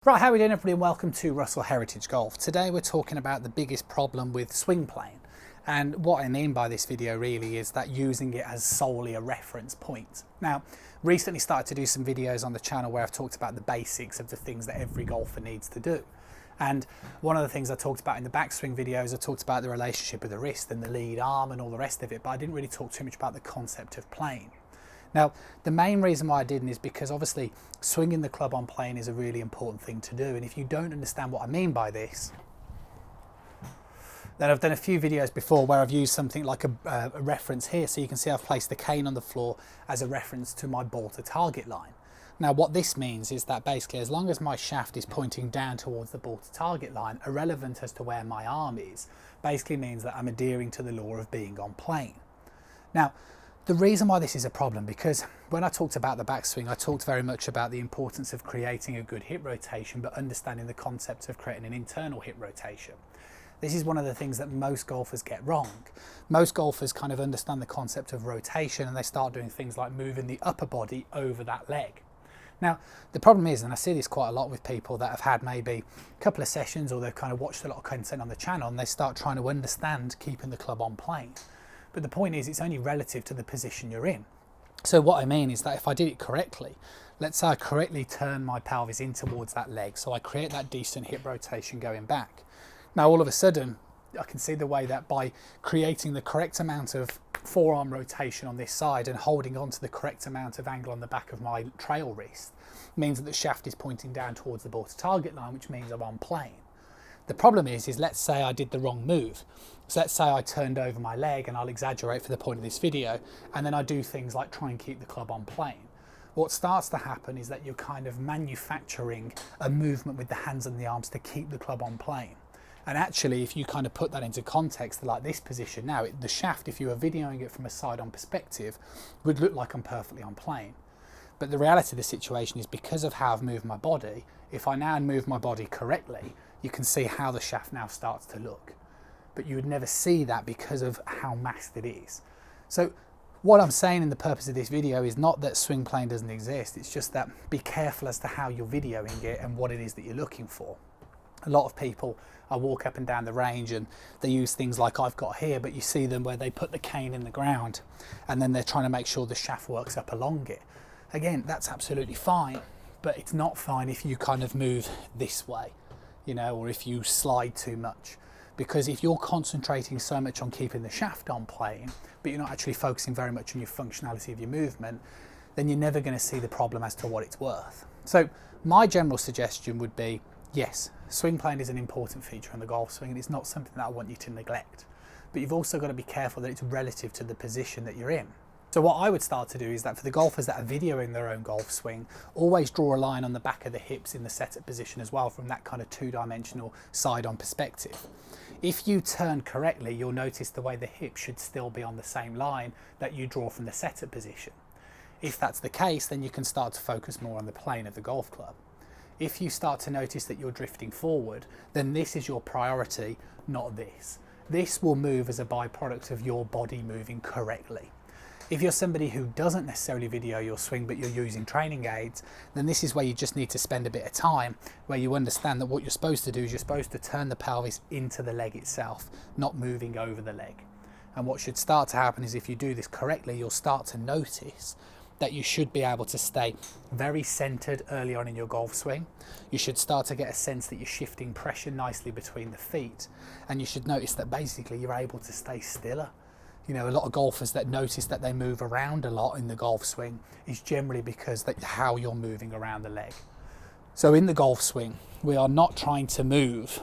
Right, how are we doing everybody, and welcome to Russell Heritage Golf. Today we're talking about the biggest problem with swing playing, and what I mean by this video really is that using it as solely a reference point. Now, recently started to do some videos on the channel where I've talked about the basics of the things that every golfer needs to do. And one of the things I talked about in the backswing videos, I talked about the relationship with the wrist and the lead arm and all the rest of it, but I didn't really talk too much about the concept of playing. Now, the main reason why I didn't is because obviously swinging the club on plane is a really important thing to do. And if you don't understand what I mean by this, then I've done a few videos before where I've used something like a reference here. So you can see I've placed the cane on the floor as a reference to my ball to target line. Now, what this means is that basically as long as my shaft is pointing down towards the ball to target line, irrelevant as to where my arm is, basically means that I'm adhering to the law of being on plane. Now, the reason why this is a problem, because when I talked about the backswing, I talked very much about the importance of creating a good hip rotation, but understanding the concept of creating an internal hip rotation. This is one of the things that most golfers get wrong. Most golfers kind of understand the concept of rotation and they start doing things like moving the upper body over that leg. Now, the problem is, and I see this quite a lot with people that have had maybe a couple of sessions or they've kind of watched a lot of content on the channel and they start trying to understand keeping the club on plane. But the point is, it's only relative to the position you're in. So what I mean is that if I did it correctly, let's say I correctly turn my pelvis in towards that leg, so I create that decent hip rotation going back. Now all of a sudden, I can see the way that by creating the correct amount of forearm rotation on this side and holding on to the correct amount of angle on the back of my trail wrist, means that the shaft is pointing down towards the ball to target line, which means I'm on plane. The problem is let's say I did the wrong move. So let's say I turned over my leg, and I'll exaggerate for the point of this video, and then I do things like try and keep the club on plane. What starts to happen is that you're kind of manufacturing a movement with the hands and the arms to keep the club on plane. And actually, if you kind of put that into context, like this position now, the shaft, if you were videoing it from a side-on perspective, would look like I'm perfectly on plane. But the reality of the situation is because of how I've moved my body, if I now move my body correctly, you can see how the shaft now starts to look. But you would never see that because of how masked it is. So what I'm saying in the purpose of this video is not that swing plane doesn't exist, it's just that be careful as to how you're videoing it and what it is that you're looking for. A lot of people, I walk up and down the range and they use things like I've got here, but you see them where they put the cane in the ground and then they're trying to make sure the shaft works up along it. Again, that's absolutely fine, but it's not fine if you kind of move this way, you know, or if you slide too much. Because if you're concentrating so much on keeping the shaft on plane, but you're not actually focusing very much on your functionality of your movement, then you're never going to see the problem as to what it's worth. So my general suggestion would be, yes, swing plane is an important feature in the golf swing and it's not something that I want you to neglect. But you've also got to be careful that it's relative to the position that you're in. So what I would start to do is that for the golfers that are videoing their own golf swing, always draw a line on the back of the hips in the setup position as well from that kind of two-dimensional side-on perspective. If you turn correctly, you'll notice the way the hip should still be on the same line that you draw from the setup position. If that's the case, then you can start to focus more on the plane of the golf club. If you start to notice that you're drifting forward, then this is your priority, not this. This will move as a byproduct of your body moving correctly. If you're somebody who doesn't necessarily video your swing but you're using training aids, then this is where you just need to spend a bit of time where you understand that what you're supposed to do is you're supposed to turn the pelvis into the leg itself, not moving over the leg. And what should start to happen is if you do this correctly, you'll start to notice that you should be able to stay very centered early on in your golf swing. You should start to get a sense that you're shifting pressure nicely between the feet. And you should notice that basically you're able to stay stiller. You know, a lot of golfers that notice that they move around a lot in the golf swing is generally because that's how you're moving around the leg. So in the golf swing, we are not trying to move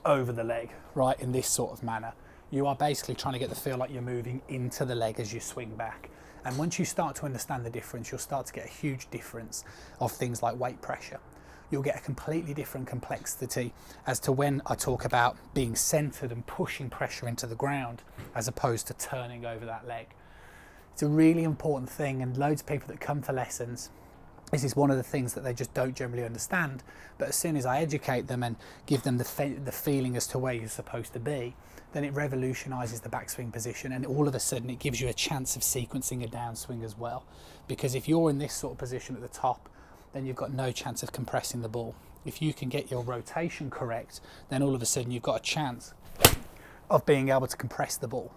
over the leg, right, in this sort of manner. You are basically trying to get the feel like you're moving into the leg as you swing back. And once you start to understand the difference, you'll start to get a huge difference of things like weight pressure. You'll get a completely different complexity as to when I talk about being centered and pushing pressure into the ground as opposed to turning over that leg. It's a really important thing, and loads of people that come for lessons, this is one of the things that they just don't generally understand. But as soon as I educate them and give them the feeling as to where you're supposed to be, then it revolutionises the backswing position, and all of a sudden it gives you a chance of sequencing a downswing as well. Because if you're in this sort of position at the top, then you've got no chance of compressing the ball. if you can get your rotation correct, then all of a sudden you've got a chance of being able to compress the ball.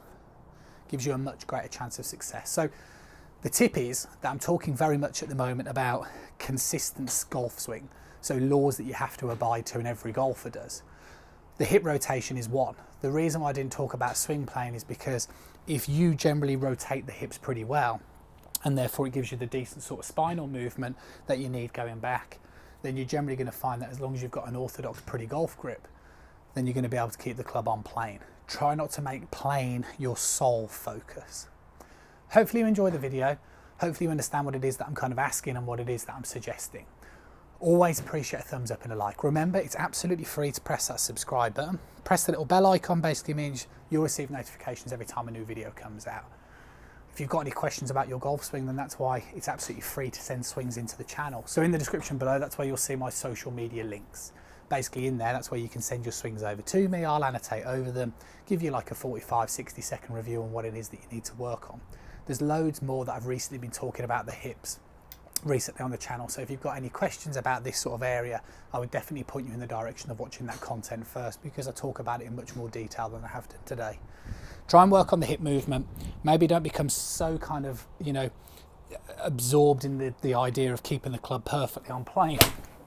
Gives you a much greater chance of success. So the tip is that I'm talking very much at the moment about consistent golf swing. So laws that you have to abide to and every golfer does. The hip rotation is one. The reason why I didn't talk about swing plane is because if you generally rotate the hips pretty well, and therefore it gives you the decent sort of spinal movement that you need going back, then you're generally going to find that as long as you've got an orthodox pretty golf grip, then you're going to be able to keep the club on plane. Try not to make plane your sole focus. Hopefully you enjoy the video. Hopefully you understand what it is that I'm kind of asking and what it is that I'm suggesting. Always appreciate a thumbs up and a like. Remember, it's absolutely free to press that subscribe button. Press the little bell icon, basically means you'll receive notifications every time a new video comes out. If you've got any questions about your golf swing, then that's why it's absolutely free to send swings into the channel. So in the description below, that's where you'll see my social media links. Basically in there, that's where you can send your swings over to me. I'll annotate over them, give you like a 45-60 second review on what it is that you need to work on. There's loads more that I've recently been talking about the hips recently on the channel, so if you've got any questions about this sort of area, I would definitely point you in the direction of watching that content first, because I talk about it in much more detail than I have done today. Try and work on the hip movement. Maybe don't become so kind of, you know, absorbed in the idea of keeping the club perfectly on plane,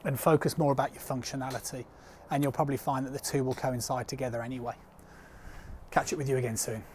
and focus more about your functionality, and you'll probably find that the two will coincide together anyway. Catch up with you again soon.